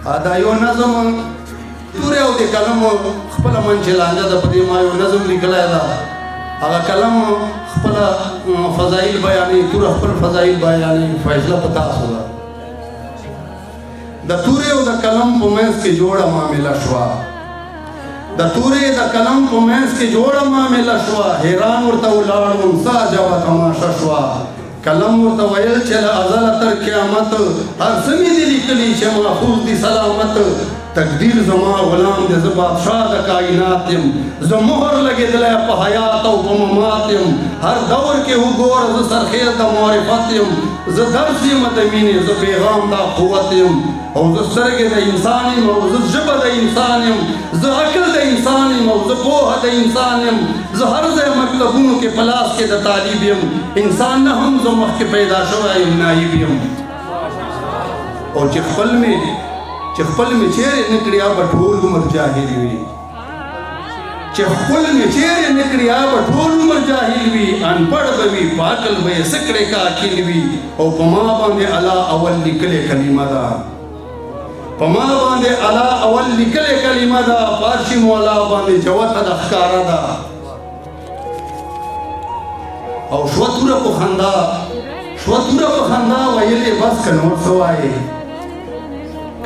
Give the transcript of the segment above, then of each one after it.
دا یو نظم تورې او د قلم خپله منچې لانجه ده. په دې ما یو نظم لیکلی ده. هغه قلم خپله فضایل بیانوي، توره خپل فضایل بیانوي. فیصله په تاسو ده. د تورې او د قلم په منځ کې جوړه معامله شوه. د تورې د قلم په منځ کې جوړه معامله شوه. حیران ورته ولاړم څه عجبه تماشه شوه. قلم ورته ویل چې له ازله تر قیامت هر څه مې دي لیکلي چې محفوظ دي سلامت. تقدیر زما غلام دی، زه بادشاه د کائنات یم. زه مهر لګېدلی په حیات او په ممات یم. هر دور کې وګوره زه سرخیز د معرفت یم. زه درس یم د مینې، زه پیغام د قوت یم. او زه سترګې د انسان یم، او زه ژبه د انسان یم. زه عقل د انسان یم، او زه پوهه د انسان یم. زه هر ځای مکتبونو کې په لاس کې د طالب یم. انسان نه هم زه مخکې پیدا شوی یم، نایب یم. او چې خپل مې چیرې نه کړي به ټول عمر جاهل وي. چې خپل مې چیرې نه کړي به ټول عمر جاهل وي. انپړ به وي، په عقل به یې څه کړی کاکل وي. او په ما باندې الله اول لیکلې کلمه ده. په ما باندې الله اول لیکلې کلمه ده. پارشي مولا باندې جوته د ښکاره ده. او شوه توره په خندا ویلې بس که نور څه وایې.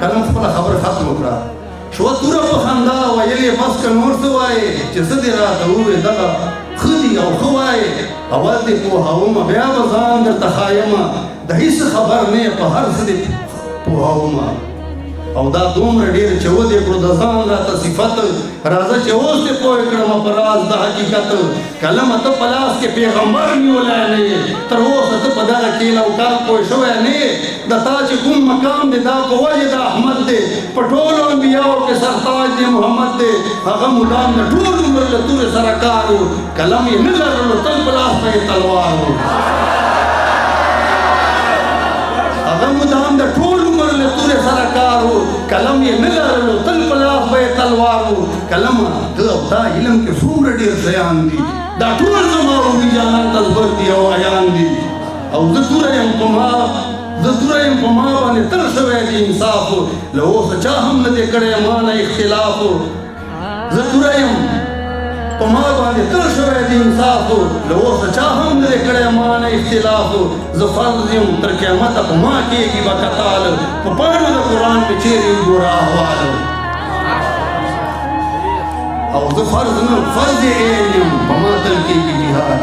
قلم خپله خبره ختم کړه. شوه توره په خندا ویلې بس که نور څه وایې. چې څه دې راته ووې دغه ښه دي او ښه وایې. اول دې پوهومه بیا به ځان درته ښایمه. د هېڅ خبر نه یې په هر څه دې پوهومه. او دا دومره ډېر چې ودې کړو د ځان راته صفت. راځه چې اوس دې پوه کړم په راز د حقیقت. قلمه ته په لاس کې پیغمبر نیولی نه یې. تر اوسه ته په دغه کیل او کال پوه شوی نه یې. د تا چې کوم مقام دی دا په وجې د احمد دی. په ټولو انبیاو کې سرتاج دی محمد دی. هغه مدام د ټول عمر له تورې سره کار و. قلم یې نه لرلو، تل په لاس ته یې تلوار و. هغه مدام د ټول عمر له تورې سره کار و. قلم یې نه لرلو، تل په لاس به یې تلوار و. قلمه ته او تا علم کې څومره ډېر شیان دي. دا ټول زما روحي جانان ته زبر دي او عیان دي. او زه توره یم په ما باندې تر شوی دی انصاف. له اوسه چا هم نه دی کړی ما نه اختلاف. زه توره یم په ما باندې تر شوی دی انصاف. له اوسه چا هم نه دی کړی ما نه اختلاف. زه فرض یم تر قیامته په ما کېږي به کتال. په پاڼو د قرآن مې چیرې وګوره احوال. او زه فرض عین یم په ما تل کېږي جهاد.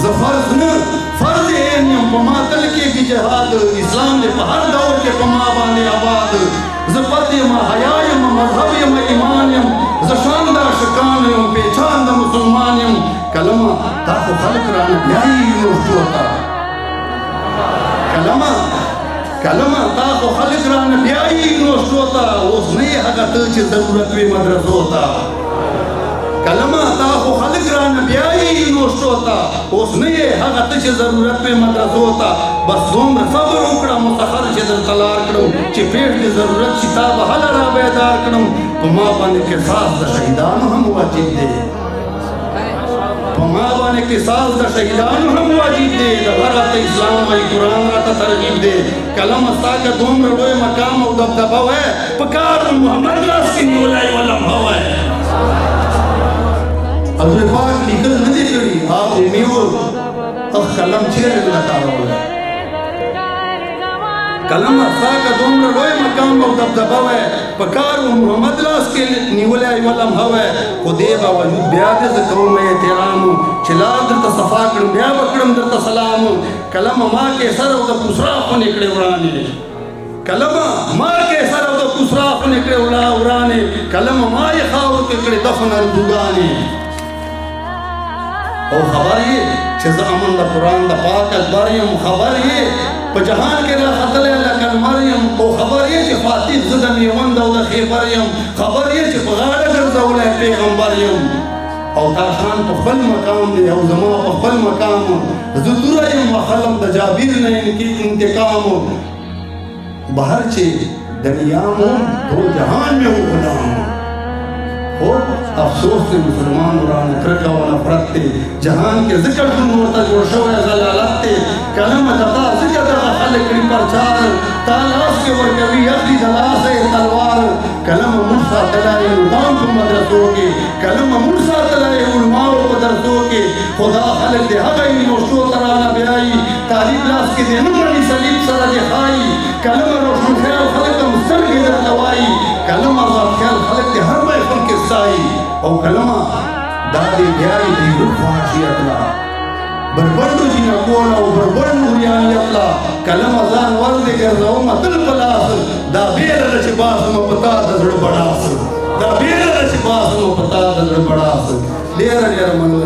زه فرض عین یم په ما تل کېږي جهاد. اسلام دی په هر دور کې په ما باندې آباد. زه پت یم حیا یم مذهب یم ایمان یم. زه شان د عاشقان یم پېچان د مسلمان یم. قلمه تا خو خلق رانه بیایي یونیورسټیو ته. قلمه تا خو خلق رانه بیایي یونیورسټیو ته. اوس نه یې هغه ته چې ضرورت وي مدرسو ته. قلمه تا خو خلق رانه بیایي یونیورسټیو ته. اوس نه یې هغه ته چې ضرورت وي مدرسو ته. بس دومره صبر وکړه مسخر چې درته لار کړم. چې پېټ دې ضرورت شي تا به هله را بیدار کړم. په ما باندې قصاص د شهیدانو هم واجب دی. په ما باندې قصاص د شهیدانو هم واجب دی. دغه راته اسلام وایي، قرآن راته ترغیب دی. قلم ستا که دومره لوی مقام او دبدبه وی، په کار د محمد لاس کې نیولی و لمحه وی. حضور پاک لیکل نه دي کړي. هغه نیو قلم چیرې نه کارولی. قلم ستا که دومره لوی مقام او دبدبه وی، په کار د محمد لاس کې نیولی و لمحه وی. خو دې باوجود بیا دې زه کوم احترام. چې لار درته صفا کړم بیا به کړم درته سلام. قلمه ما کې سر او د کوسرا خونې کړې ورانې. قلمه ما کې سر او د کوسرا خونې کړې ورانې. قلمه ما یې خاورو کې کړې دفن اردوګانې. او خبر یې چې زه امن د قرآن د پاک اکبر یم. خبر یې په جهان کې راختلی لکه لمر یم. او خبر یې چې فاتح زه د میوند او د خیبر یم. خبر یې چې په غاړه ګرځولی پیغمبر یم. او تا خان په خپل مقام دی او زما په خپل مقام. زه توره یم اخلم د جابر نه انتقام. بهر چې دنیام ټول جهان مې و غلام. خو افسوس دی مسلمان ورانه کرکه او نفرت دی. جهان کې ذکر ټول ورته جوړ شوی ضلالت دی. قلمه د تا ذکر دغه خلک کړي پرچار. تا لاس کې ورکوي اخلي د لاسه تلوار قلم موږ ساتلی نظام په مدرسو کې قلم موږ ساتلی علماو په درسو کې خدا خلک د هغه یونیورسټو ته رانه بیایي طالب لاس کې دی نه مني صلیب سره دې ښایي قلم روشنخیال خلک هم سترګې درته وایي قلم آزادخیال خلک د هر محفل کې ستایي او قلمه دا دې بیایي د یو خواهشیت لا بربندو جنکون او بربندو ریانیت لا کلم ازان ورد گرزوم تل پلاس دا بیر رچ باسم پتا دزڑ بڑاس دا بیر رچ باسم پتا دزڑ بڑاس دیر دیر منو